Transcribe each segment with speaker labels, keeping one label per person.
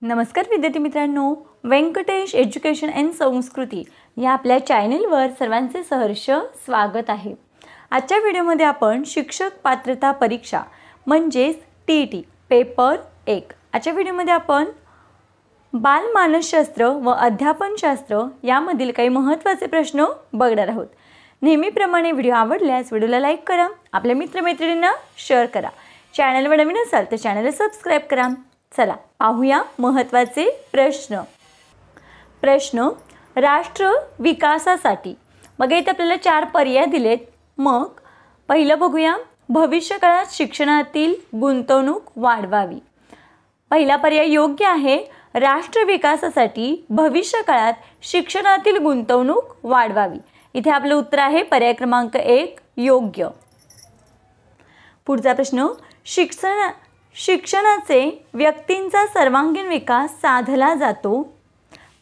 Speaker 1: नमस्कार विद्यार्थी मित्रांनो, व्यंकटेश एज्युकेशन अँड संस्कृती या आपल्या चॅनलवर सर्वांचे सहर्ष स्वागत आहे। आजच्या व्हिडिओमध्ये आपण शिक्षक पात्रता परीक्षा म्हणजेच टीईटी पेपर 1 आजच्या व्हिडिओमध्ये आपण बालमानसशास्त्र व अध्यापनशास्त्र यामधील काही महत्त्वाचे प्रश्न बघणार आहोत। नेहमीप्रमाणे व्हिडिओ आवडल्यास व्हिडिओला लाईक करा, आपल्या मित्रमैत्रिणींना शेअर करा, चॅनलवर नवीन असाल तर चॅनलला सबस्क्राइब करा। चला पाहूया महत्त्वाचे प्रश्न राष्ट्र विकासासाठी। बघा इथे आपल्याला 4 पर्याय दिलेत। मग पहिलं बघूया, भविष्यकाळात शिक्षणातील गुंतवणूक वाढवावी। पहिला पर्याय योग्य आहे, राष्ट्र विकासासाठी भविष्यकाळात शिक्षणातील गुंतवणूक वाढवावी। इथे आपलं उत्तर आहे पर्याय क्रमांक 1 योग्य। पुढचा प्रश्न, शिक्षणाचे व्यक्तींचा सर्वांगीण विकास साधला जातो,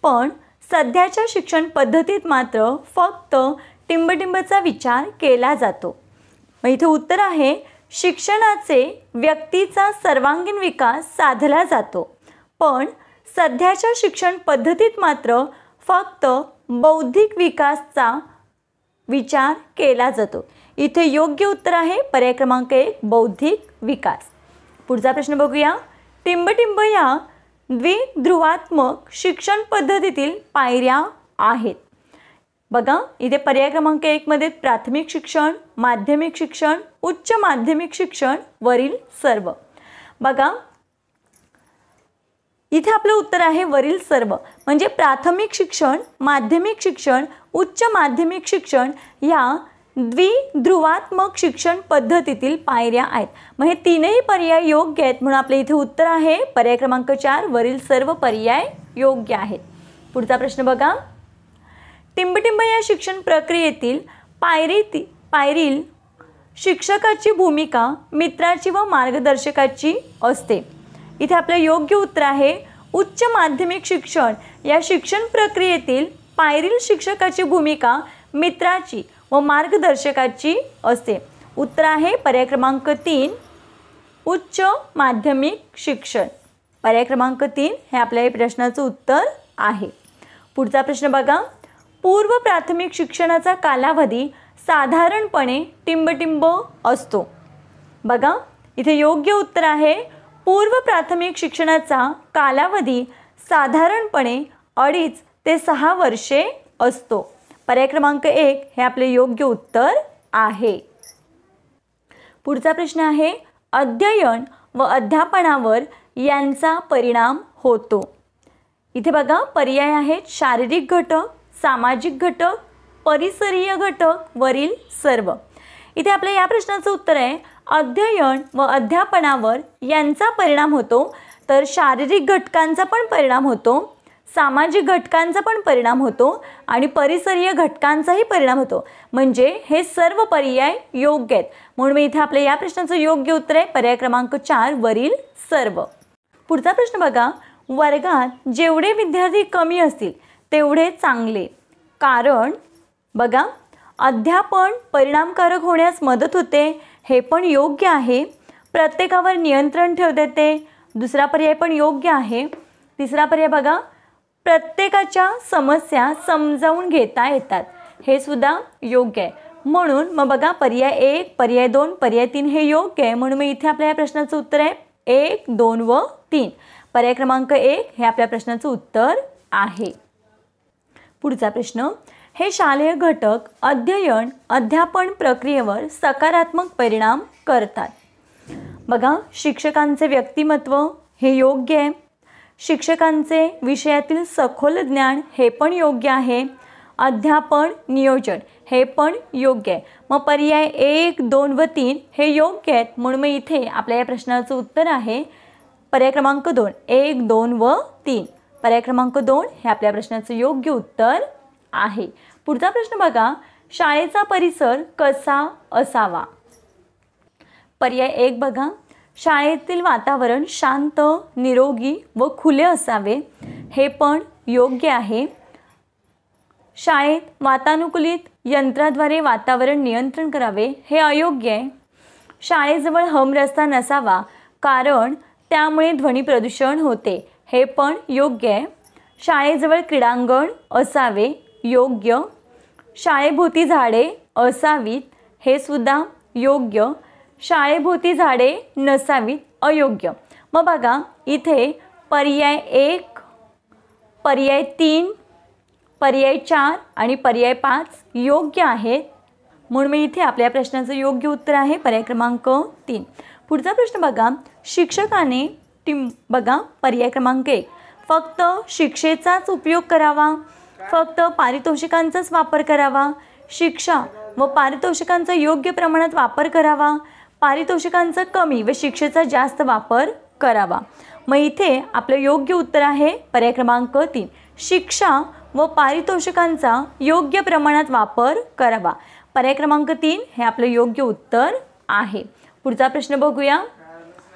Speaker 1: पण सध्याच्या शिक्षण पद्धतीत मात्र फक्त टिंबटिंबचा विचार केला जातो। मग इथे उत्तर आहे शिक्षणाचे व्यक्तीचा सर्वांगीण विकास साधला जातो, पण सध्याच्या शिक्षण पद्धतीत मात्र फक्त बौद्धिक विकासाचा विचार केला जातो। इथे योग्य उत्तर आहे पर्याय क्रमांक 1 बौद्धिक विकास। पुढचा प्रश्न बघूया, टिंबटिंब या द्विध्रुवात्मक शिक्षण पद्धतीतील पायऱ्या आहेत। बघा इथे पर्याय क्रमांक 1 मध्ये प्राथमिक शिक्षण, माध्यमिक शिक्षण, उच्च माध्यमिक शिक्षण वरील सर्व। बघा इथे आपलं उत्तर आहे वरील सर्व, म्हणजे प्राथमिक शिक्षण, माध्यमिक शिक्षण, उच्च माध्यमिक शिक्षण या द्विध्रुवात्मक शिक्षण पद्धतीतील पायऱ्या आहेत। मग हे तीनही पर्याय योग्य आहेत, म्हणून आपले इथे उत्तर आहे पर्याय क्रमांक 4 वरील सर्व पर्याय योग्य आहेत। पुढचा प्रश्न बघा, टिंबटिंब या शिक्षण प्रक्रियेतील पायरील शिक्षकाची भूमिका मित्राची व मार्गदर्शकाची असते। इथे आपलं योग्य उत्तर आहे उच्च माध्यमिक शिक्षण या शिक्षण प्रक्रियेतील पायरील शिक्षकाची भूमिका मित्राची व मार्गदर्शकाची असते। उत्तर आहे पर्याय क्रमांक 3 उच्च माध्यमिक शिक्षण। पर्याय क्रमांक 3 हे आपल्या प्रश्नाचं उत्तर आहे। पुढचा प्रश्न बघा, पूर्व प्राथमिक शिक्षणाचा कालावधी साधारणपणे टिंबटिंब असतो। बघा इथे योग्य उत्तर आहे पूर्व प्राथमिक शिक्षणाचा कालावधी साधारणपणे 2.5 ते 6 वर्षे असतो। पर्याय क्रमांक 1 हे आपले योग्य उत्तर आहे। पुढचा प्रश्न आहे, अध्ययन व अध्यापनावर यांचा परिणाम होतो। इथे बघा पर्याय आहेत शारीरिक घटक, सामाजिक घटक, परिसरीय घटक वरील सर्व। इथे आपल्या या प्रश्नाचं उत्तर आहे अध्ययन व अध्यापनावर यांचा परिणाम होतो, तर शारीरिक घटकांचा पण परिणाम होतो, सामाजिक घटकांचा पण परिणाम होतो आणि परिसरीय घटकांचाही परिणाम होतो, म्हणजे हे सर्व पर्याय योग्य आहेत, म्हणून इथे आपल्या या प्रश्नाचं योग्य उत्तर आहे पर्याय क्रमांक 4 वरील सर्व। पुढचा प्रश्न बघा, वर्गात जेवढे विद्यार्थी कमी असतील तेवढे चांगले, कारण बघा अध्यापन परिणामकारक होण्यास मदत होते, हे पण योग्य आहे। प्रत्येकावर नियंत्रण ठेवता येते, दुसरा पर्याय पण योग्य आहे। तिसरा पर्याय बघा, प्रत्येकाच्या समस्या समजावून घेता येतात, हे सुद्धा योग्य आहे। म्हणून मग बघा पर्याय 1, पर्याय 2, पर्याय 3 हे योग्य आहे, म्हणून मग इथे आपल्या या प्रश्नाचं उत्तर आहे 1, 2 व 3। पर्याय क्रमांक 1 हे आपल्या प्रश्नाचं उत्तर आहे। पुढचा प्रश्न, हे शालेय घटक अध्ययन अध्यापन प्रक्रियेवर सकारात्मक परिणाम करतात। बघा शिक्षकांचे व्यक्तिमत्व हे योग्य आहे, शिक्षकांचे विषयातील सखोल ज्ञान हे पण योग्य आहे, अध्यापन नियोजन हे पण योग्य आहे। मग पर्याय 1, 2 व 3 हे योग्य आहेत, म्हणून मग इथे आपल्या या प्रश्नाचं उत्तर आहे पर्याय क्रमांक 2 1, 2 व 3। पर्याय क्रमांक 2 हे आपल्या प्रश्नाचं योग्य उत्तर आहे। पुढचा प्रश्न बघा, शाळेचा परिसर कसा असावा। पर्याय 1 बघा, शाळेतील वातावरण शांत, निरोगी व खुले असावे, हे पण योग्य आहे। शाळेत वातानुकूलित यंत्राद्वारे वातावरण नियंत्रण करावे, हे अयोग्य आहे। शाळेजवळ हमरस्ता नसावा, कारण त्यामुळे ध्वनी प्रदूषण होते, हे पण योग्य आहे. शाळेजवळ क्रीडांगण असावे, योग्य. शाळेभोवती झाडे असावीत, हे सुद्धा योग्य. शाळेभोवती झाडे नसावीत, अयोग्य. मग बघा इथे पर्याय 1, पर्याय 3, पर्याय 4 आणि पर्याय 5 योग्य आहेत. म्हणून मी इथे आपल्या प्रश्नाचं योग्य उत्तर आहे पर्याय क्रमांक 3. पुढचा प्रश्न बघा, शिक्षकाने बघा पर्याय क्रमांक 1, फक्त शिक्षेचाच उपयोग करावा, फक्त पारितोषिकांचाच वापर करावा, शिक्षा व पारितोषिकांचा योग्य प्रमाणात वापर करावा, पारितोषिकांचा कमी व शिक्षेचा जास्त वापर करावा. मग इथे आपलं योग्य उत्तर आहे पर्याय क्रमांक 3, शिक्षा व पारितोषिकांचा योग्य प्रमाणात वापर करावा. पर्याय क्रमांक 3 हे आपलं योग्य उत्तर आहे. पुढचा प्रश्न बघूया,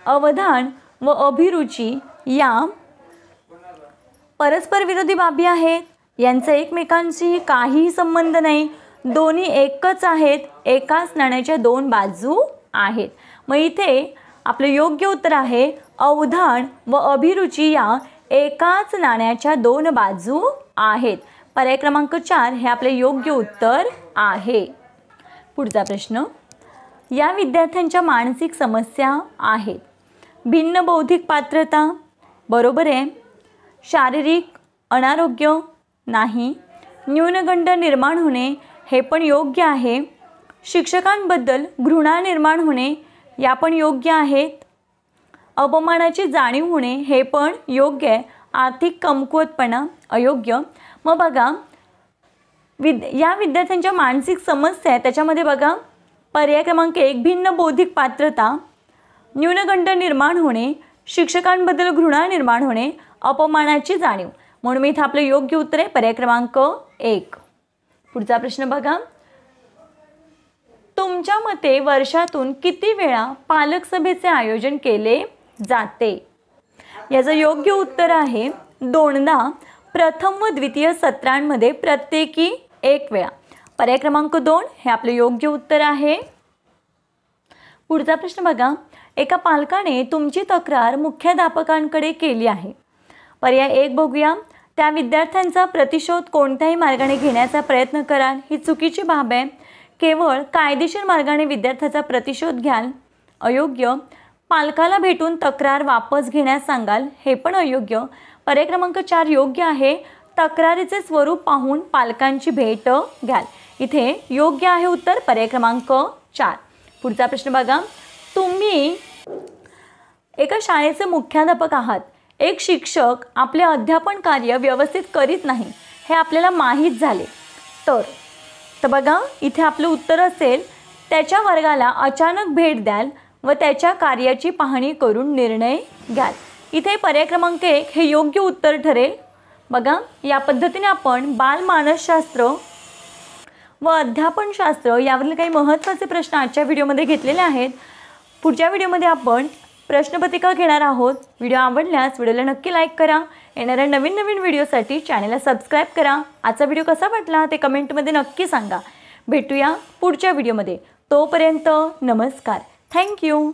Speaker 1: अवधान व अभिरुची या परस्पर विरोधी बाबी आहेत, यांचा एकमेकांशी काहीही संबंध नाही, दोन्ही एकच आहेत, एकाच नाण्याच्या दोन बाजू आहेत. मग इथे आपलं योग्य उत्तर आहे अवधान व अभिरुची या एकाच नाण्याच्या दोन बाजू आहेत. पर्याय क्रमांक 4 हे आपले योग्य उत्तर आहे. पुढचा प्रश्न, या विद्यार्थ्यांच्या मानसिक समस्या आहेत. भिन्न बौद्धिक पात्रता बरोबर आहे. शारीरिक अनारोग्य नाही. न्यूनगंड निर्माण होणे हे पण योग्य आहे. शिक्षकांबद्दल घृणा निर्माण होणे या पण योग्य आहेत. अपमानाची जाणीव होणे हे पण योग्य आहे. आर्थिक कमकुवतपणा अयोग्य. मग बघा या विद्यार्थ्यांच्या मानसिक समस्या आहे त्याच्यामध्ये बघा पर्याय क्रमांक 1, भिन्न बौद्धिक पात्रता, न्यूनगंड निर्माण होणे, शिक्षकांबद्दल घृणा निर्माण होणे, अपमानाची जाणीव. म्हणून मी इथं आपलं योग्य उत्तर आहे पर्याय क्रमांक 1. पुढचा प्रश्न बघा, तुमच्या मते वर्षातून किती वेळा पालक सभेचे आयोजन केले जाते? याचं योग्य उत्तर आहे 2दा. प्रथम व द्वितीय सत्रांमध्ये प्रत्येकी 1 वेळा. पर्याय क्रमांक 2 हे आपले योग्य उत्तर आहे. पुढचा प्रश्न बघा, एका पालकाने तुमची तक्रार मुख्याध्यापकांकडे केली आहे. पर्याय 1 बघूया, त्या विद्यार्थ्यांचा प्रतिशोध कोणत्याही मार्गाने घेण्याचा प्रयत्न कराल, ही चुकीची बाब आहे. केवळ कायदेशीर मार्गाने विद्यार्थ्याचा प्रतिशोध घ्याल, अयोग्य. पालकाला भेटून तक्रार वापस घेण्यास सांगाल, हे पण अयोग्य. पर्याय क्रमांक 4 योग्य आहे, तक्रारीचे स्वरूप पाहून पालकांची भेट घ्याल. इथे योग्य आहे उत्तर पर्याय क्रमांक 4. पुढचा प्रश्न बघा, तुम्ही एका शाळेचे मुख्याध्यापक आहात. एक शिक्षक आपले अध्यापन कार्य व्यवस्थित करीत नाही हे आपल्याला माहीत झाले तर बघा इथे आपलं उत्तर असेल, त्याच्या वर्गाला अचानक भेट द्याल व त्याच्या कार्याची पाहणी करून निर्णय घ्याल. इथे पर्याय क्रमांक 1 हे योग्य उत्तर ठरेल. बघा या पद्धतीने आपण बालमानसशास्त्र व अध्यापनशास्त्र यावरील काही महत्त्वाचे प्रश्न आजच्या व्हिडिओमध्ये घेतलेले आहेत. पुढच्या व्हिडिओमध्ये आपण प्रश्नपत्रिका घेणार आहोत. व्हिडिओ आवडल्यास व्हिडिओला नक्की लाईक करा. येणाऱ्या नवीन नवीन व्हिडिओसाठी चॅनलला सबस्क्राईब करा. आजचा व्हिडिओ कसा वाटला ते कमेंटमध्ये नक्की सांगा. भेटूया पुढच्या व्हिडिओमध्ये. तोपर्यंत नमस्कार. थँक्यू.